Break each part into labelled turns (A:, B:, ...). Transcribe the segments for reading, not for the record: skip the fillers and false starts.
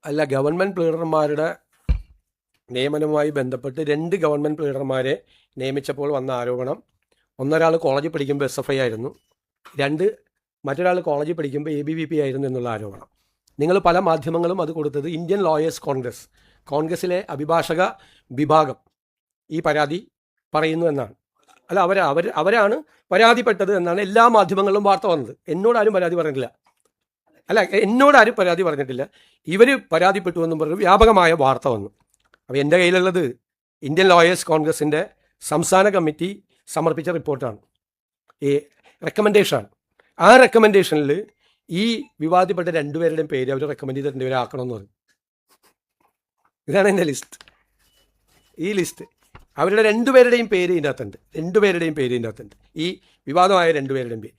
A: അല്ല, ഗവൺമെൻറ് പ്ലീഡർമാരുടെ നിയമനവുമായി ബന്ധപ്പെട്ട് 2 ഗവൺമെൻറ് പ്ലീഡർമാരെ നിയമിച്ചപ്പോൾ വന്ന ആരോപണം, ഒന്നൊരാൾ കോളേജിൽ പഠിക്കുമ്പോൾ SFI ആയിരുന്നു, മറ്റൊരാൾ കോളേജിൽ പഠിക്കുമ്പോൾ ABVP ആയിരുന്നു എന്നുള്ള ആരോപണം. നിങ്ങൾ പല മാധ്യമങ്ങളും അത് കൊടുത്തത് ഇന്ത്യൻ ലോയേഴ്സ് കോൺഗ്രസിലെ അഭിഭാഷക വിഭാഗം ഈ പരാതി പറയുന്നു എന്നാണ്. അല്ല, അവരാണ് പരാതിപ്പെട്ടത് എന്നാണ് എല്ലാ മാധ്യമങ്ങളിലും വാർത്ത വന്നത്. എന്നോടാരും പരാതി പറഞ്ഞിട്ടില്ല. എന്നോടാരും പരാതി പറഞ്ഞിട്ടില്ല. ഇവർ പരാതിപ്പെട്ടു എന്നും പറഞ്ഞു വ്യാപകമായ വാർത്ത വന്നു. അപ്പോൾ എൻ്റെ കയ്യിലുള്ളത് ഇന്ത്യൻ ലോയേഴ്സ് കോൺഗ്രസിൻ്റെ സംസ്ഥാന കമ്മിറ്റി സമർപ്പിച്ച റിപ്പോർട്ടാണ്, ഈ റെക്കമെൻഡേഷനാണ്. ആ റെക്കമെൻഡേഷനിൽ ഈ വിവാദപ്പെട്ട 2 പേരുടെയും പേര് അവർ റെക്കമെൻഡ് ചെയ്ത് 2 പേരെ ആക്കണമെന്ന് പറഞ്ഞു. ഇതാണ് എൻ്റെ ലിസ്റ്റ്. ഈ ലിസ്റ്റ് അവരുടെ 2 പേരുടെയും പേര് ഇതിൻ്റെ അകത്തുണ്ട്. ഈ വിവാദമായ 2 പേരുടെയും പേര്.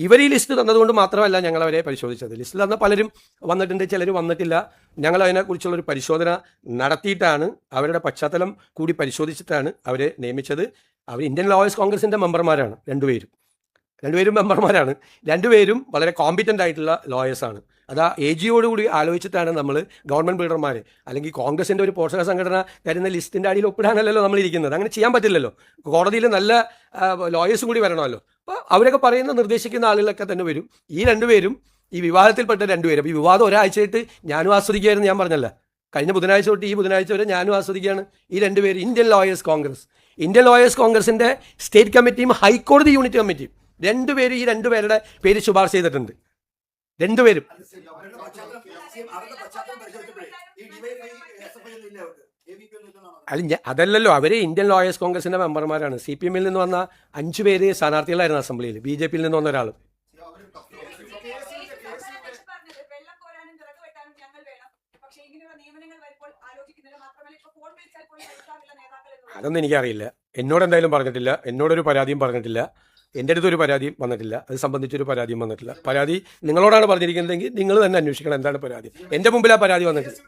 A: ഇവർ ഈ ലിസ്റ്റ് തന്നതുകൊണ്ട് മാത്രമല്ല ഞങ്ങൾ അവരെ പരിശോധിച്ചത്. ലിസ്റ്റിൽ തന്ന പലരും വന്നിട്ടുണ്ട്, ചിലർ വന്നിട്ടില്ല. ഞങ്ങൾ അതിനെക്കുറിച്ചുള്ളൊരു പരിശോധന നടത്തിയിട്ടാണ്, അവരുടെ പശ്ചാത്തലം കൂടി പരിശോധിച്ചിട്ടാണ് അവരെ നിയമിച്ചത്. അവർ ഇന്ത്യൻ ലോയേഴ്സ് കോൺഗ്രസിൻ്റെ മെമ്പർമാരാണ്. 2 പേരും മെമ്പർമാരാണ്. 2 പേരും വളരെ കോമ്പിറ്റൻ്റ് ആയിട്ടുള്ള ലോയേഴ്സാണ്. അത് AGയോടുകൂടി ആലോചിച്ചിട്ടാണ് നമ്മൾ ഗവൺമെൻറ് പ്ലീഡർമാർ, അല്ലെങ്കിൽ കോൺഗ്രസിൻ്റെ ഒരു പോഷക സംഘടന തരുന്ന ലിസ്റ്റിൻ്റെ അടിയിൽ ഒപ്പിടാനല്ലല്ലോ നമ്മൾ ഇരിക്കുന്നത്. അങ്ങനെ ചെയ്യാൻ പറ്റില്ലല്ലോ. കോടതിയിൽ നല്ല ലോയേഴ്സ് കൂടി വരണമല്ലോ. അപ്പോൾ അവരൊക്കെ പറയുന്ന നിർദ്ദേശിക്കുന്ന ആളുകളൊക്കെ തന്നെ വരും. ഈ 2 പേരും ഈ വിവാദത്തിൽപ്പെട്ട 2 പേരും. ഈ വിവാദം ഒരാഴ്ചയായിട്ട് ഞാനും ആസ്വദിക്കുകയായിരുന്നു. ഞാൻ പറഞ്ഞല്ല, കഴിഞ്ഞ ബുധനാഴ്ച തൊട്ട് ഈ ബുധനാഴ്ച വരെ ഞാനും ആസ്വദിക്കുകയാണ്. ഈ 2 പേര് ഇന്ത്യൻ ലോയേഴ്സ് കോൺഗ്രസിൻ്റെ സ്റ്റേറ്റ് കമ്മിറ്റിയും ഹൈക്കോടതി യൂണിറ്റ് കമ്മിറ്റിയും 2 പേര് ഈ 2 പേരുടെ പേര് ശുപാർശ ചെയ്തിട്ടുണ്ട്. 2 പേരും. അതല്ലല്ലോ, അവർ ഇന്ത്യൻ ലോയേഴ്സ് കോൺഗ്രസിൻ്റെ മെമ്പർമാരാണ്. CPM-ൽ നിന്ന് വന്ന 5 പേര് സ്ഥാനാർത്ഥികളായിരുന്നു അസംബ്ലിയിൽ. BJP-യിൽ നിന്ന് വന്ന ഒരാൾ. അതൊന്നും എനിക്കറിയില്ല. എന്നോട് എന്തായാലും പറഞ്ഞിട്ടില്ല. എന്നോടൊരു പരാതിയും പറഞ്ഞിട്ടില്ല. എൻ്റെ അടുത്തൊരു പരാതിയും വന്നിട്ടില്ല. അത് സംബന്ധിച്ചൊരു പരാതിയും വന്നിട്ടില്ല. പരാതി നിങ്ങളോടാണ് പറഞ്ഞിരിക്കുന്നതെങ്കിൽ നിങ്ങൾ തന്നെ അന്വേഷിക്കണം എന്താണ് പരാതി. എൻ്റെ മുമ്പിൽ ആ പരാതി വന്നിട്ടില്ല.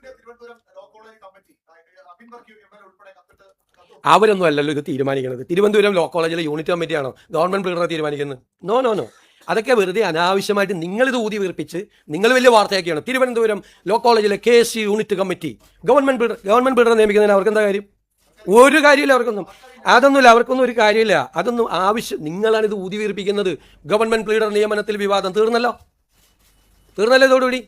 A: അവരൊന്നും അല്ലല്ലോ ഇത് തീരുമാനിക്കുന്നത്. തിരുവനന്തപുരം ലോ കോളേജിലെ യൂണിറ്റ് കമ്മിറ്റിയാണോ ഗവൺമെൻറ് പ്ലീഡറെ തീരുമാനിക്കുന്നത്? നോ. അതൊക്കെ വെറുതെ അനാവശ്യമായിട്ട് നിങ്ങളിത് ഊതി വീർപ്പിച്ച് നിങ്ങൾ വലിയ വാർത്തയാക്കിയാണ്. തിരുവനന്തപുരം ലോ കോളേജിലെ KSC യൂണിറ്റ് കമ്മിറ്റി ഗവൺമെൻറ് പ്ലീഡറെ നിയമിക്കുന്നതിന് അവർക്കെന്താ കാര്യം? ഒരു കാര്യമില്ല. അവർക്കൊന്നും ഒരു കാര്യമില്ല. അതൊന്നും ആവശ്യം. നിങ്ങളാണ് ഇത് ഊതി വീർപ്പിക്കുന്നത്. ഗവൺമെൻറ് പ്ലീഡർ നിയമനത്തിൽ വിവാദം തീർന്നല്ലോ ഇതോടുകൂടി.